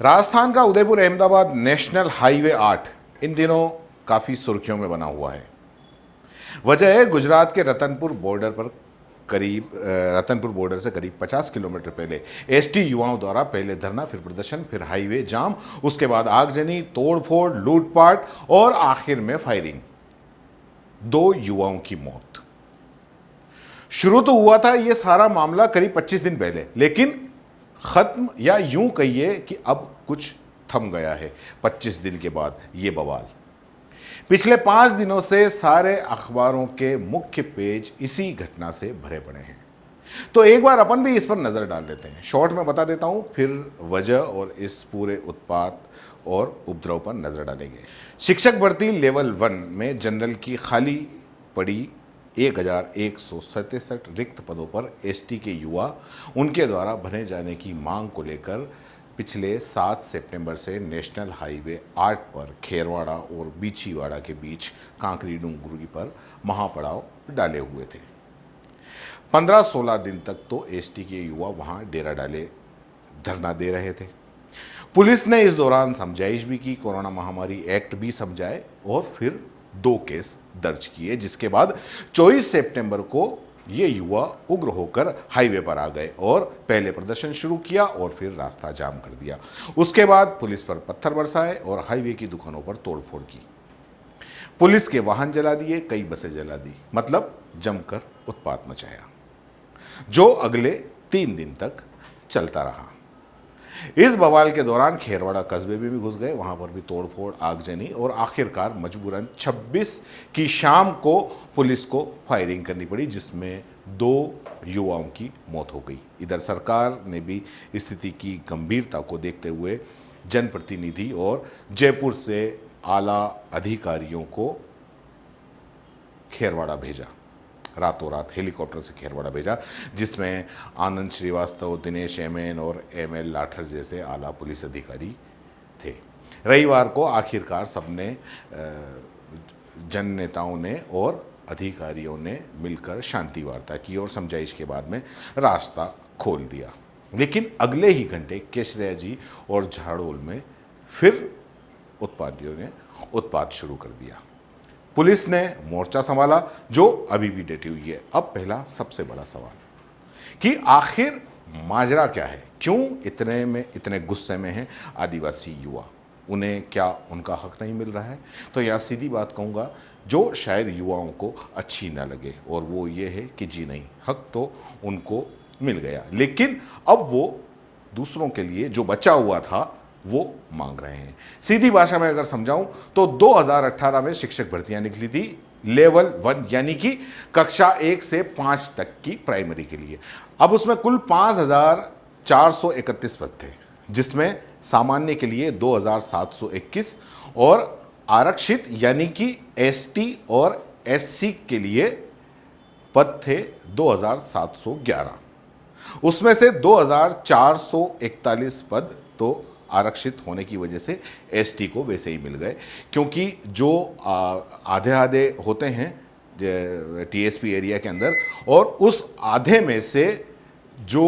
राजस्थान का Udaipur Ahmedabad national highway 8 इन दिनों काफी सुर्खियों में बना हुआ है। वजह है गुजरात के रतनपुर बॉर्डर से करीब 50 किलोमीटर पहले एसटी युवाओं द्वारा पहले धरना, फिर प्रदर्शन, फिर हाईवे जाम, उसके बाद आगजनी, तोड़फोड़, लूटपाट और आखिर में फायरिंग। 2 युवाओं की मौत। शुरू तो हुआ था यह सारा मामला करीब 25 दिन पहले, लेकिन खत्म या यूं कहिए कि अब कुछ थम गया है 25 दिन के बाद ये बवाल। पिछले 5 दिनों से सारे अखबारों के मुख्य पेज इसी घटना से भरे पड़े हैं। तो एक बार अपन भी इस पर नजर डाल लेते हैं। शॉर्ट में बता देता हूं, फिर वजह और इस पूरे उत्पात और उपद्रव पर नजर डालेंगे। शिक्षक भर्ती लेवल 1 में जनरल की खाली पड़ी 1167 रिक्त पदों पर एसटी के युवा उनके द्वारा भरे जाने की मांग को लेकर पिछले 7 सितंबर से नेशनल हाईवे 8 पर खेरवाड़ा और बीछीवाड़ा के बीच कांकरी डूंगरी पर महापड़ाव डाले हुए थे। 15-16 दिन तक तो एसटी के युवा वहां डेरा डाले धरना दे रहे थे। पुलिस ने इस दौरान समझाइश भी की, कोरोना महामारी एक्ट भी समझाए और फिर 2 केस दर्ज किए, जिसके बाद 24 सितंबर को ये युवा उग्र होकर हाईवे पर आ गए और पहले प्रदर्शन शुरू किया और फिर रास्ता जाम कर दिया। उसके बाद पुलिस पर पत्थर बरसाए और हाईवे की दुकानों पर तोड़फोड़ की। पुलिस के वाहन जला दिए, कई बसें जला दी, मतलब जमकर उत्पात मचाया, जो अगले 3 दिन तक चलता रहा। इस बवाल के दौरान खेरवाड़ा कस्बे में भी घुस गए, वहां पर भी तोड़फोड़, आगजनी और आखिरकार मजबूरन 26 की शाम को पुलिस को फायरिंग करनी पड़ी, जिसमें 2 युवाओं की मौत हो गई। इधर सरकार ने भी स्थिति की गंभीरता को देखते हुए जनप्रतिनिधि और जयपुर से आला अधिकारियों को खेरवाड़ा भेजा, रातों रात हेलीकॉप्टर से खेरवाड़ा भेजा, जिसमें आनंद श्रीवास्तव, दिनेश एमएन और एमएल लाठर जैसे आला पुलिस अधिकारी थे। रविवार को आखिरकार सबने जन नेताओं ने और अधिकारियों ने मिलकर शांति वार्ता की और समझाइश के बाद में रास्ता खोल दिया। लेकिन अगले ही घंटे केसरिया जी और झाड़ोल में फिर उत्पादियों ने उत्पात शुरू कर दिया। पुलिस ने मोर्चा संभाला, जो अभी भी डटी हुई है। अब पहला सबसे बड़ा सवाल कि आखिर माजरा क्या है, क्यों इतने गुस्से में हैं आदिवासी युवा? उन्हें क्या उनका हक नहीं मिल रहा है? तो यहाँ सीधी बात कहूँगा, जो शायद युवाओं को अच्छी ना लगे, और वो ये है कि जी नहीं, हक तो उनको मिल गया, लेकिन अब वो दूसरों के लिए जो बचा हुआ था वो मांग रहे हैं। सीधी भाषा में अगर समझाऊं तो 2018 में शिक्षक भर्तियां निकली थी लेवल 1, यानी कि कक्षा 1 से 5 तक की प्राइमरी के लिए। अब उसमें कुल 5431 पद थे, जिसमें सामान्य के लिए 2721 और आरक्षित यानी कि एसटी और एससी के लिए पद थे 2711। उसमें से 2441 पद तो आरक्षित होने की वजह से एसटी को वैसे ही मिल गए, क्योंकि जो आधे होते हैं टीएसपी एरिया के अंदर, और उस आधे में से जो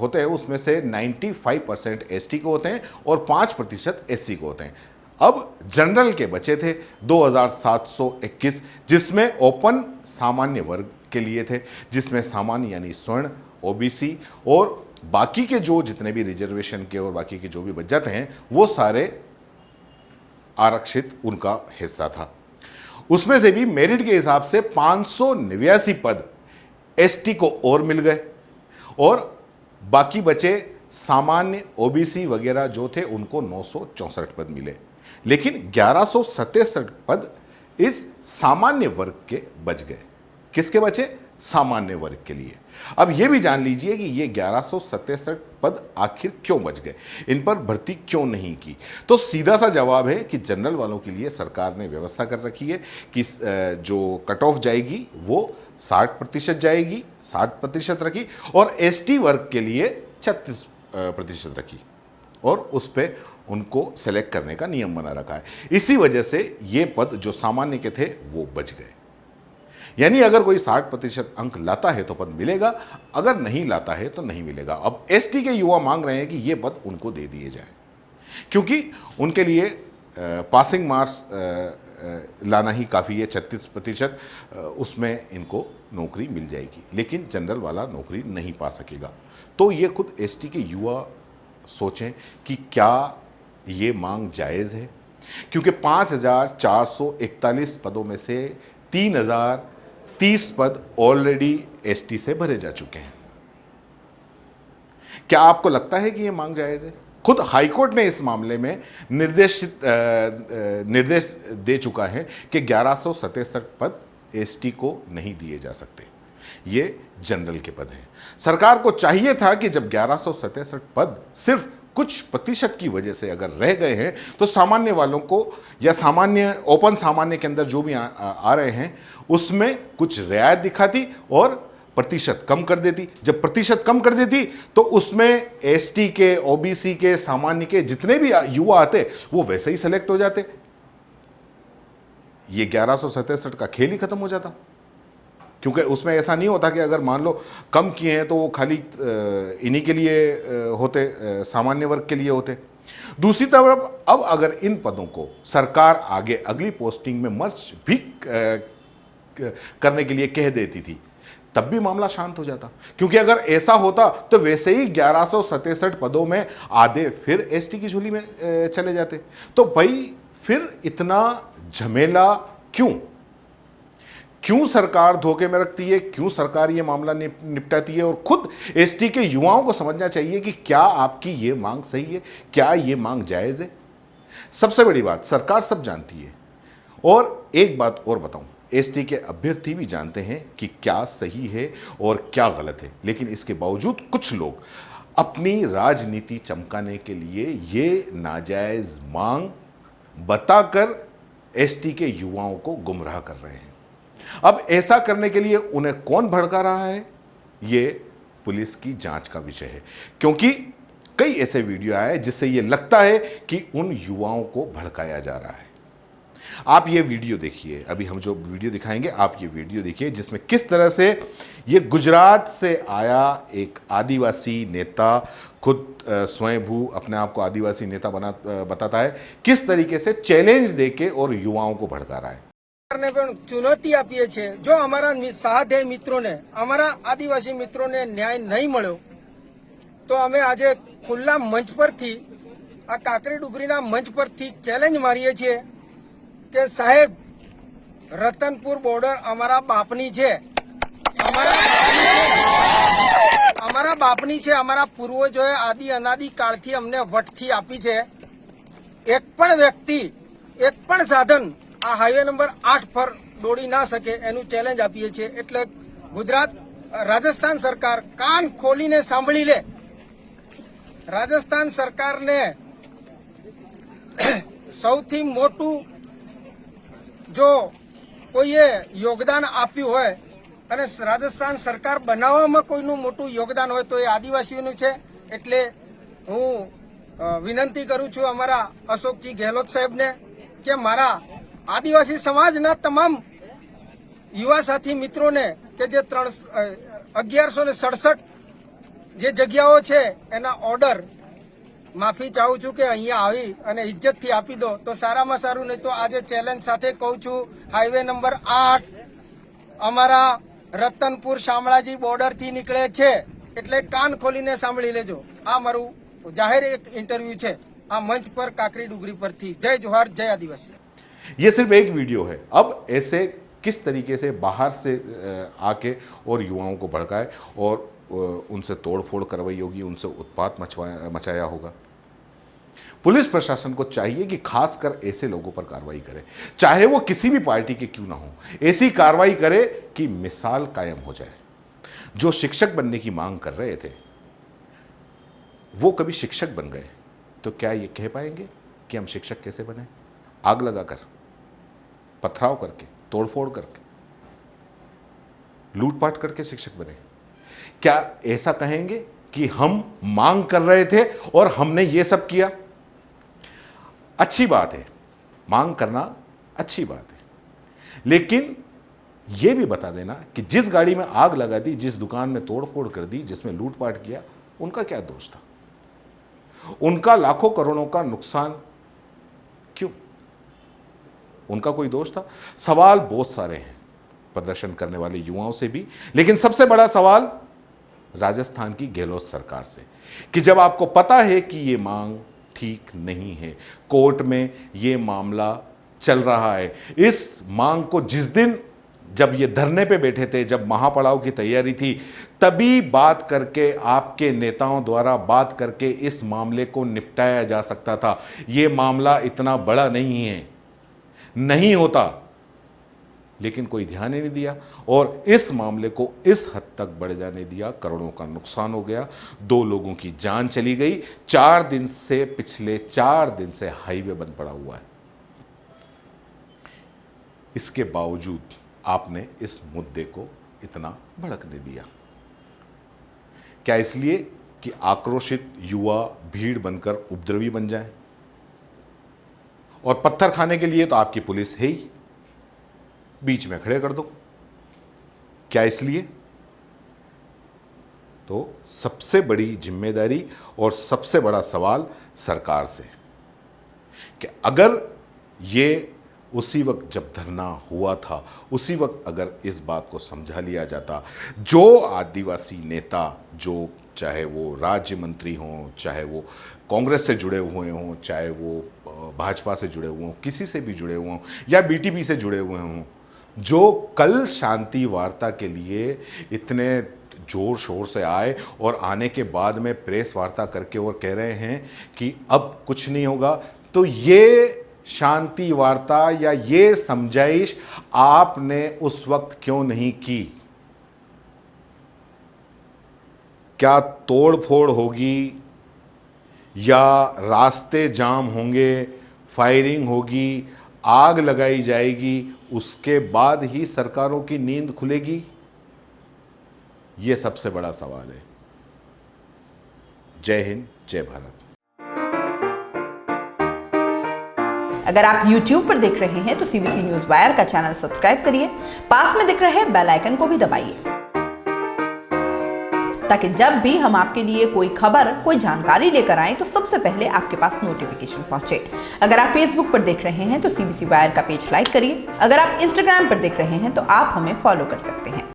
होते हैं उसमें से 95% एसटी को होते हैं और 5% एससी को होते हैं। अब जनरल के बचे थे 2721, जिसमें ओपन सामान्य वर्ग के लिए थे, जिसमें सामान्य यानी स्वर्ण, ओबीसी और बाकी के जो जितने भी रिजर्वेशन के और बाकी के जो भी बच जाते हैं वो सारे आरक्षित उनका हिस्सा था। उसमें से भी मेरिट के हिसाब से 589 पद एसटी को और मिल गए, और बाकी बचे सामान्य ओबीसी वगैरह जो थे उनको 964 पद मिले। लेकिन 1167 पद इस सामान्य वर्ग के बच गए। किसके बचे? सामान्य वर्ग के लिए। अब यह भी जान लीजिए कि ये 1167 पद आखिर क्यों बच गए, इन पर भर्ती क्यों नहीं की? तो सीधा सा जवाब है कि जनरल वालों के लिए सरकार ने व्यवस्था कर रखी है कि जो कट ऑफ जाएगी वो 60% जाएगी, 60% रखी, और एसटी वर्ग के लिए 36% रखी, और उस पर उनको सेलेक्ट करने का नियम बना रखा है। इसी वजह से ये पद जो सामान्य के थे वो बच गए। यानी अगर कोई 60% अंक लाता है तो पद मिलेगा, अगर नहीं लाता है तो नहीं मिलेगा। अब एसटी के युवा मांग रहे हैं कि ये पद उनको दे दिए जाए। क्योंकि उनके लिए पासिंग मार्क्स लाना ही काफ़ी है, 36%, उसमें इनको नौकरी मिल जाएगी, लेकिन जनरल वाला नौकरी नहीं पा सकेगा। तो ये खुद एसटी के युवा सोचें कि क्या ये मांग जायज़ है, क्योंकि 5,441 पदों में से 3,030 पद ऑलरेडी एसटी से भरे जा चुके हैं। क्या आपको लगता है कि ये मांग जायज़ है? खुद हाईकोर्ट ने इस मामले में निर्देश दे चुका है कि 1167 पद एसटी को नहीं दिए जा सकते, ये जनरल के पद हैं। सरकार को चाहिए था कि जब 1167 पद सिर्फ कुछ प्रतिशत की वजह से अगर रह गए हैं तो सामान्य वालों को, या सामान्य ओपन सामान्य के अंदर जो भी आ रहे हैं उसमें कुछ रियायत दिखाती और प्रतिशत कम कर देती। जब प्रतिशत कम कर देती तो उसमें एसटी के, ओबीसी के, सामान्य के जितने भी युवा आते वो वैसे ही सेलेक्ट हो जाते, ये 1167 का खेल ही खत्म हो जाता। क्योंकि उसमें ऐसा नहीं होता कि अगर मान लो कम किए हैं तो वो खाली इन्हीं के लिए होते, सामान्य वर्ग के लिए होते। दूसरी तरफ अब अगर इन पदों को सरकार आगे अगली पोस्टिंग में मर्ज भी करने के लिए कह देती थी तब भी मामला शांत हो जाता, क्योंकि अगर ऐसा होता तो वैसे ही 1167 पदों में आधे फिर एसटी की झोली में चले जाते। तो भाई फिर इतना झमेला क्यों सरकार धोखे में रखती है, क्यों सरकार ये मामला निपटाती है? और खुद एसटी के युवाओं को समझना चाहिए कि क्या आपकी ये मांग सही है, क्या ये मांग जायज़ है। सबसे बड़ी बात, सरकार सब जानती है, और एक बात और बताऊं, एसटी के अभ्यर्थी भी जानते हैं कि क्या सही है और क्या गलत है, लेकिन इसके बावजूद कुछ लोग अपनी राजनीति चमकाने के लिए ये नाजायज मांग बताकर एसटी के युवाओं को गुमराह कर रहे हैं। अब ऐसा करने के लिए उन्हें कौन भड़का रहा है, ये पुलिस की जांच का विषय है, क्योंकि कई ऐसे वीडियो आए जिससे ये लगता है कि उन युवाओं को भड़काया जा रहा है। आप ये वीडियो देखिए, अभी हम जो वीडियो दिखाएंगे आप ये वीडियो देखिए, जिसमें किस तरह से ये गुजरात से आया एक आदिवासी नेता, खुद स्वयंभू अपने आप को आदिवासी नेता बताता है, किस तरीके से चैलेंज देके और युवाओं को भड़का रहा है। ने पण चुनौती આપીએ છે, જો અમારા સહાધ્યાય મિત્રોને, અમારા આદિવાસી મિત્રોને ન્યાય નહીં મળ્યો તો અમે આજે ખુલ્લા મંચ પરથી, આ કાકરી ડુંગરીના મંચ પરથી ચેલેન્જ મારીએ છીએ કે સાહેબ, રતનપુર બોર્ડર અમારા બાપની છે, અમારા બાપની છે, અમારા પૂર્વજોએ આદિ અનાદિ કાળથી અમને વટથી આપી છે। એક પણ વ્યક્તિ, એક પણ સાધન આ હાઈવે નંબર 8 પર દોડી ના શકે એનું ચેલેન્જ આપીએ છીએ। એટલે ગુજરાત, રાજસ્થાન સરકાર કાન ખોલીને સાંભળી લે। રાજસ્થાન સરકારને સૌથી મોટું જો કોઈએ યોગદાન આપ્યું હોય અને રાજસ્થાન સરકાર બનાવવામાં કોઈનું મોટું યોગદાન હોય તો એ આદિવાસીઓનું છે। એટલે હું વિનંતી કરું છું અમારા અશોકજી ગેહલોત સાહેબને કે મારા આદિવાસી સમાજના તમામ યુવા સાથી મિત્રોને કે જે 1167 જે જગ્યાઓ છે એના ઓર્ડર માફી ચાહું છું કે અહીંયા આવી અને ઇજ્જતથી આપી દો તો સારામાં સારું, નહીં તો આજે ચેલેન્જ સાથે કહું છું, હાઈવે નંબર 8 અમારા રતનપુર શામળાજી બોર્ડરથી નીકળે છે, એટલે કાન ખોલીને સાંભળી લેજો। આ મારું જાહેર એક ઇન્ટરવ્યુ છે આ મંચ પર કાકરી ડુંગરી પરથી। જય જોહાર, जय आदिवासी। ये सिर्फ एक वीडियो है। अब ऐसे किस तरीके से बाहर से आके और युवाओं को भड़काए और उनसे तोड़फोड़ करवाई होगी, उनसे उत्पात मचाया होगा। पुलिस प्रशासन को चाहिए कि खासकर ऐसे लोगों पर कार्रवाई करे, चाहे वो किसी भी पार्टी के क्यों ना हो, ऐसी कार्रवाई करे कि मिसाल कायम हो जाए। जो शिक्षक बनने की मांग कर रहे थे वो कभी शिक्षक बन गए तो क्या ये कह पाएंगे कि हम शिक्षक कैसे बने? आग लगाकर, पथराव करके, तोड़फोड़ करके, लूटपाट करके शिक्षक बने? क्या ऐसा कहेंगे कि हम मांग कर रहे थे और हमने ये सब किया? अच्छी बात है, मांग करना अच्छी बात है, लेकिन यह भी बता देना कि जिस गाड़ी में आग लगा दी, जिस दुकान में तोड़फोड़ कर दी, जिसमें लूटपाट किया, उनका क्या दोष था? उनका लाखों करोड़ों का नुकसान क्यों? उनका कोई दोष था? सवाल बहुत सारे हैं प्रदर्शन करने वाले युवाओं से भी, लेकिन सबसे बड़ा सवाल राजस्थान की गहलोत सरकार से, कि जब आपको पता है कि ये मांग ठीक नहीं है, कोर्ट में ये मामला चल रहा है, इस मांग को जिस दिन जब ये धरने पे बैठे थे, जब महापड़ाव की तैयारी थी, तभी बात करके, आपके नेताओं द्वारा बात करके इस मामले को निपटाया जा सकता था। ये मामला इतना बड़ा नहीं है, नहीं होता, लेकिन कोई ध्यान ही नहीं दिया और इस मामले को इस हद तक बढ़ जाने दिया। करोड़ों का नुकसान हो गया, 2 लोगों की जान चली गई। पिछले 4 दिन से हाईवे बंद पड़ा हुआ है। इसके बावजूद आपने इस मुद्दे को इतना भड़कने दिया। क्या इसलिए कि आक्रोशित युवा भीड़ बनकर उपद्रवी बन जाए? और पत्थर खाने के लिए तो आपकी पुलिस है ही, बीच में खड़े कर दो। क्या इसलिए? तो सबसे बड़ी जिम्मेदारी और सबसे बड़ा सवाल सरकार से, कि अगर ये उसी वक्त जब धरना हुआ था, उसी वक्त अगर इस बात को समझा लिया जाता, जो आदिवासी नेता, जो चाहे वो राज्य मंत्री हों, चाहे वो कांग्रेस से जुड़े हुए हों, चाहे वो भाजपा से जुड़े हुए हों, किसी से भी जुड़े हुए हों, या बीटीपी से जुड़े हुए हों, जो कल शांति वार्ता के लिए इतने जोर शोर से आए और आने के बाद में प्रेस वार्ता करके और कह रहे हैं कि अब कुछ नहीं होगा, तो ये शांति वार्ता या ये समझाइश आपने उस वक्त क्यों नहीं की? क्या तोड़ फोड़ होगी या रास्ते जाम होंगे, फायरिंग होगी, आग लगाई जाएगी, उसके बाद ही सरकारों की नींद खुलेगी? यह सबसे बड़ा सवाल है। जय हिंद, जय भारत। अगर आप YouTube पर देख रहे हैं तो CBC न्यूज वायर का चैनल सब्सक्राइब करिए, पास में दिख रहे बेल आइकन को भी दबाइए, ताकि जब भी हम आपके लिए कोई खबर, कोई जानकारी लेकर आएं तो सबसे पहले आपके पास नोटिफिकेशन पहुंचे। अगर आप Facebook पर देख रहे हैं तो CBC वायर का पेज लाइक करिए। अगर आप Instagram पर देख रहे हैं तो आप हमें फॉलो कर सकते हैं।